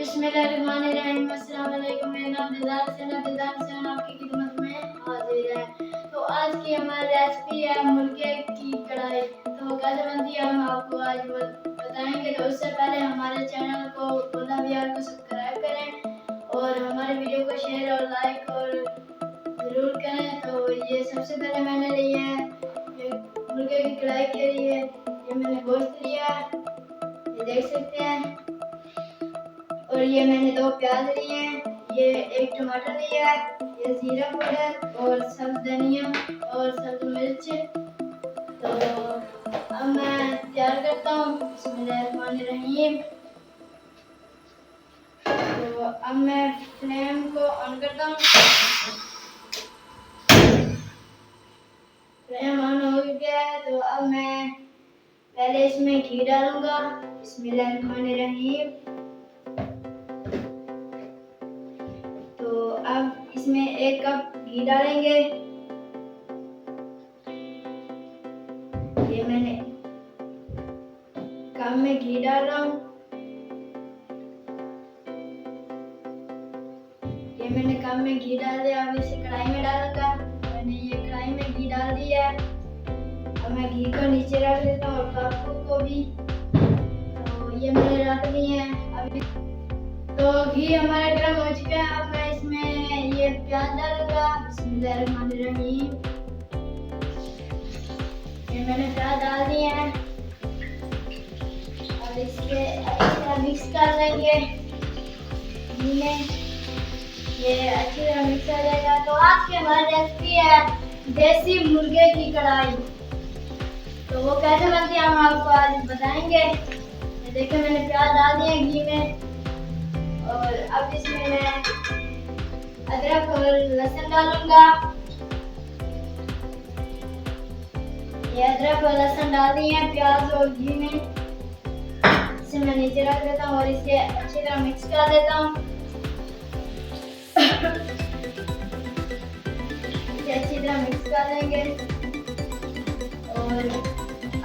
बिस्मिल्लाहिर्रहमानिर्रहीम। अस्सलाम वालेकुम। मेरा नाम दिलदार हुसैन आपकी खिदमत में हाजिर है। तो आज की हमारी रेसिपी है मुर्गे की कढ़ाई। तो कैसे बनती है हम आपको आज बताएंगे। तो उससे पहले हमारे चैनल को बोला बिहार को सब्सक्राइब करें और हमारे वीडियो को शेयर और लाइक और ज़रूर करें। तो ये सबसे पहले मैंने ली है मुर्गे की कढ़ाई के लिए ये मैंने गोश्त लिया है, ये देख सकते हैं। और ये मैंने 2 प्याज लिए हैं, ये 1 टमाटर लिया है, ये जीरा पाउडर और सब्ज धनिया और सब्ज मिर्च। तो अब मैं तैयार करता हूँ। बिस्मिल्लाहिर्रहमानिर्रहीम। तो अब मैं फ्लेम को ऑन करता हूँ। फ्लेम ऑन हो गया है। तो अब मैं पहले इसमें घी डालूंगा। बिस्मिल्लाहिर्रहमानिर्रहीम। तो अब इसमें 1 कप घी डालेंगे। ये मैंने कप में घी डाल रहा हूँ। ये मैंने कप में घी डाल दिया। अब इसे कढ़ाई में डालूंगा। मैंने ये कढ़ाई में घी डाल दिया है। अब मैं घी को नीचे रख देता हूँ और कप को भी। तो ये मैंने रख दिए हैं। अभी तो घी हमारा गर्म हो चुका है। अब मैं इसमें ये प्याज डालूंगा। बिस्मिल्लाहिर्रहमानिर्रहीम। ये मैंने प्याज डाल दिए हैं। अब इसके अच्छी तरह मिक्स कर लेंगे घी में। ये अच्छी तरह मिक्स हो जाएगा। तो आज की हमारी रेसिपी है देसी मुर्गे की कढ़ाई। तो वो कैसे बनती है हम आपको आज बताएंगे। ये देखिए मैंने प्याज डाल दिए घी में और अब इसमें मैं अदरक और लहसुन डालूंगा। ये अदरक और लहसुन डाल दिए हैं प्याज और घी में। इसे मैं नीचे रख देता हूँ और इसे अच्छी तरह मिक्स कर देता हूँ। इसे अच्छी तरह मिक्स कर देंगे। और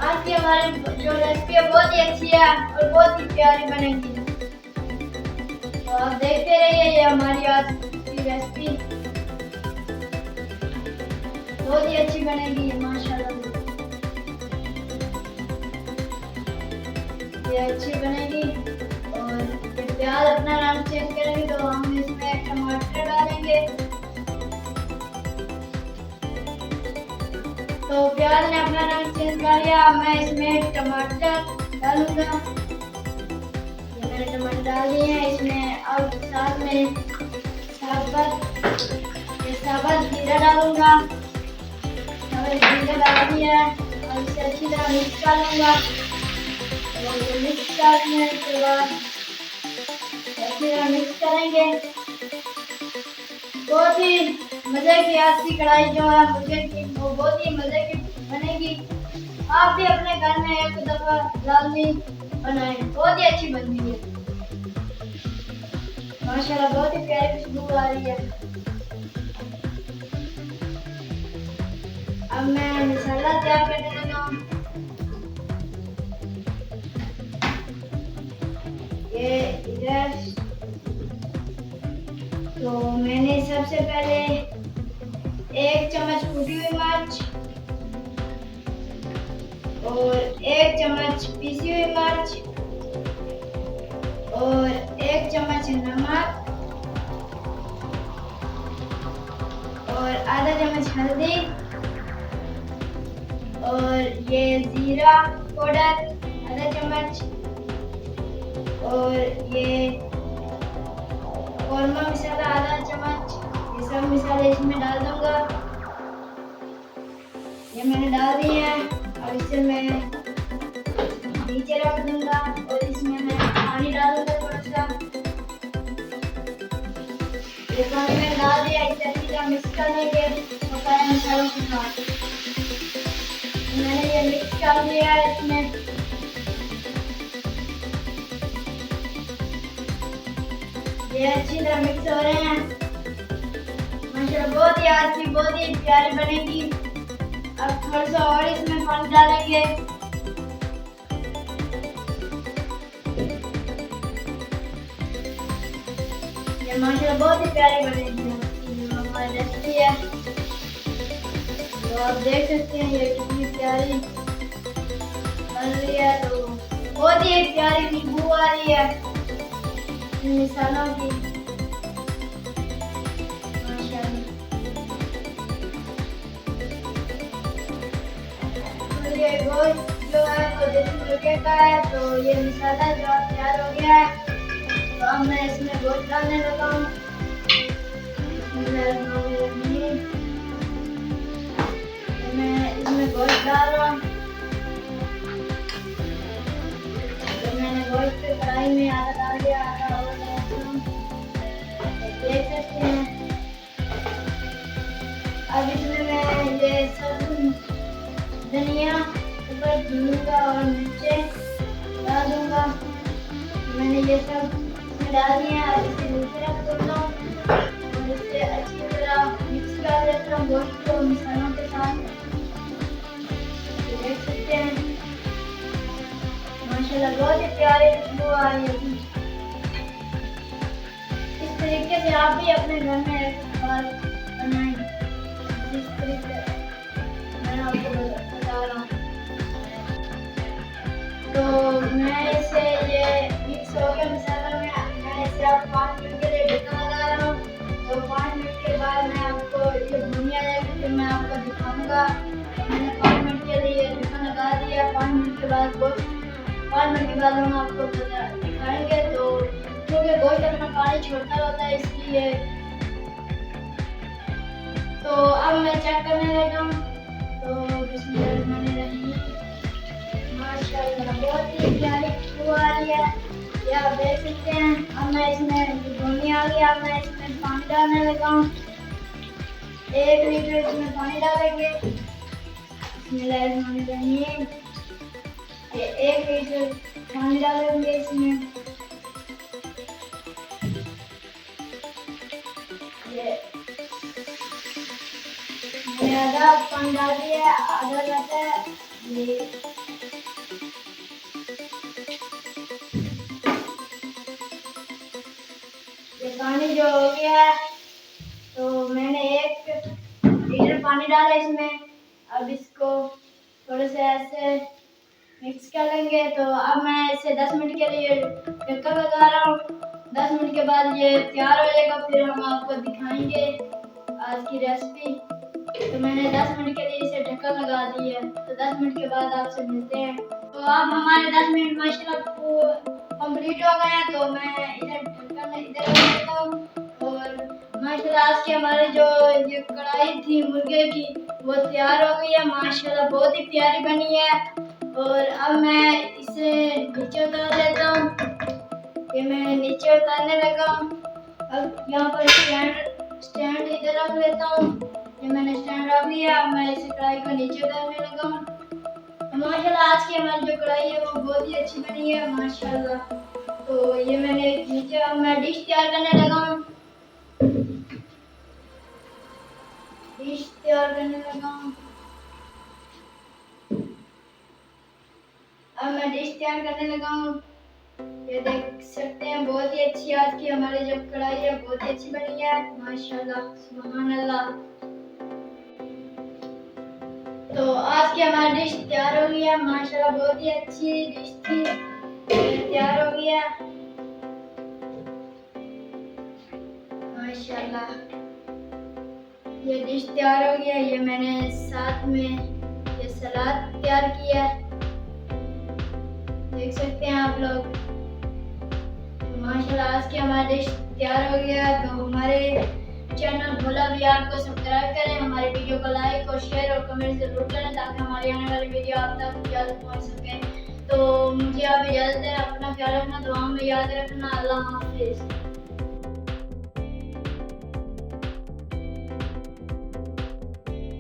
आज की हमारी जो रेसिपी है बहुत ही अच्छी है और बहुत ही प्यारी बनेगी। तो आप देखते रहिए ये हमारी आज की रेसिपी बहुत ही अच्छी बनेगी माशाल्लाह। ये अच्छी बनेगी और ये प्याज अपना रंग चेंज करेंगे। तो हम इसमें टमाटर डालेंगे। तो प्याज ने अपना रंग चेंज कर लिया। अब मैं इसमें टमाटर डालूंगा। ये मैंने टमाटर डाल दिए हैं इसमें। अब साथ में साबुत जीरा डालूंगा। जीरा डाल दिया है और इसे अच्छी तरह मिक्स कर लूंगा। और मिक्स करने के बाद अच्छी तरह मिक्स करेंगे। बहुत ही मजे की आज की कढ़ाई जो है मुर्गे की वो बहुत ही मजे की बनेगी। आप भी अपने घर में एक दफा लाजमी बनाएं, बहुत ही अच्छी बनती है माशाल्लाह। बहुत ही प्यारी खुशबू आ रही है। अब मैं मसाला तैयार करने लगा हूँ। ये इधर तो मैंने सबसे पहले 1 चम्मच कुटी हुई मिर्च और 1 चम्मच पीसी हुई मिर्च और 1 चम्मच नमक और आधा चम्मच हल्दी और ये जीरा पाउडर आधा चम्मच और ये कौरमा मसाला आधा चम्मच। ये सब मसाले इसमें डाल दूंगा। ये मैंने डाल दिए हैं और इसे मैं नीचे रख दूंगा और इसमें मैं पानी डालूंगा थोड़ा सा। ये पानी मैंने डाल दिया। इसे अच्छी तरह मिक्स कर लेंगे सारे मसालों के साथ। मैंने ये मिक्स कर दिया है इसमें। ये अच्छी तरह मिक्स हो रहे हैं माशाल्लाह। बहुत ही आज की बहुत ही प्यारी बनेगी। अब थोड़ा सा और इसमें पानी डालेंगे। माशाल्लाह बहुत ही प्यारी बनेगी जो हमारी रेसिपी है। तो आप देख सकते हैं ये कितनी प्यारी बन रही है। तो बहुत ही एक प्यारी खुशबू आ रही है इन मसालों की माशाल्लाह। तो ये गोश्त जो है वो देसी मुर्गे का है। तो ये मसाला जो तैयार हो गया है। तो अब मैं इसमें गोश्त डालने लगा हूँ। मैं इसमें गोश्त डाल रहा हूँ। तो मैंने गोश्त कढ़ाई में आधा डाल दिया, आधा और डाल हूँ, देख सकते हैं। अब इसमें मैं ये सब धनिया ऊपर भूनूंगा और मिर्चें डाल दूंगा। मैंने ये सब इसमें डाल दिया। अब इसे नीचे रख दूंगा और इसे अच्छी तरह मिक्स कर देता हूँ गोश्त को मसालों के साथ। देख सकते हैं माशाल्लाह बहुत ही प्यारी खुशबू आ रही है। इस तरीके से आप भी अपने घर में बनाएं जिस तरीके मैं आपको बता रहा हूँ। तो मैं इसे ये मिक्स हो गया मसाला में। मैं इसे अब 5 मिनट के लिए ढक्कन लगा रहा हूँ। तो 5 मिनट के बाद मैं आपको ये भुनी आ जाएगी, फिर मैं आपको दिखाऊंगा। मैंने 5 मिनट के लिए ढक्कन लगा दिया। 5 मिनट के बाद हम आपको दिखाएंगे। तो क्योंकि गोश्त अपना पानी छोड़ता होता है इसलिए। तो अब मैं चेक करने लगा हूँ। तो बिस्मिल्लाहिर्रहमानिर्रहीम माशाल्लाह बहुत ही प्यारी खुशबू आ रही है, ये आप देख सकते हैं। अब मैं इसमें भुनी आ गया। अब मैं इसमें पानी डालने लगा हूँ। 1 लीटर इसमें पानी डालेंगे। बिस्मिल्लाहिर्रहमानिर्रहीम ये 1 लीटर पानी डालेंगे इसमें। ये मैंने आधा पानी डाल दिया, आधा रहता है ये पानी जो हो गया है। तो मैंने 1 लीटर पानी डाला इसमें। अब इसको थोड़े से ऐसे मिक्स कर लेंगे। तो अब मैं इसे 10 मिनट के लिए ढक्कन लगा रहा हूँ। 10 मिनट के बाद ये तैयार हो जाएगा, फिर हम आपको दिखाएंगे आज की रेसिपी। तो मैंने 10 मिनट के लिए इसे ढक्कन लगा दी है। तो 10 मिनट के बाद आपसे मिलते हैं। तो अब हमारे 10 मिनट माशाल्लाह कंप्लीट हो गए हैं। तो मैं इधर ढक्कन इधर रख देता हूँ और माशाल्लाह आज की हमारी जो ये कढ़ाई थी मुर्गे की वो तैयार हो गई है। माशाल्लाह बहुत ही प्यारी बनी है। और अब मैं इसे नीचे उतार देता हूँ। ये मैं नीचे उतारने लगा हूँ। अब यहाँ पर स्टैंड इधर रख लेता हूँ। ये मैंने स्टैंड रख लिया। अब मैं इसे कढ़ाई को नीचे उतारने लगा हूँ। माशाल्लाह आज की हमारी जो कढ़ाई है वो बहुत ही अच्छी बनी है माशाल्लाह। तो ये मैंने नीचे, अब मैं डिश तैयार करने लगा हूँ। डिश तैयार करने लगा हूँ। अब मैं डिश तैयार करने लगा हूँ। ये देख सकते हैं बहुत ही अच्छी आज की हमारी जो कढ़ाई है बहुत ही अच्छी बनी है माशाल्लाह सुभान अल्लाह। तो आज की हमारी डिश तैयार हो गई है माशाल्लाह बहुत ही अच्छी डिश थी। तैयार हो गया माशाल्लाह। ये डिश तैयार हो गया। ये मैंने साथ में ये सलाद तैयार किया है, देख सकते हैं आप लोग। माशाल्लाह आज की हमारी डिश तैयार हो गया। तो हमारे चैनल भोला बिहार को सब्सक्राइब करें, हमारे वीडियो को लाइक और शेयर और कमेंट जरूर करें ताकि हमारी आने वाली वीडियो आप तक जल्द पहुंच सके। तो मुझे आप इजाज़त दें, अपना ख्याल रखना, दुआ में याद रखना। अल्लाह हाफिज़।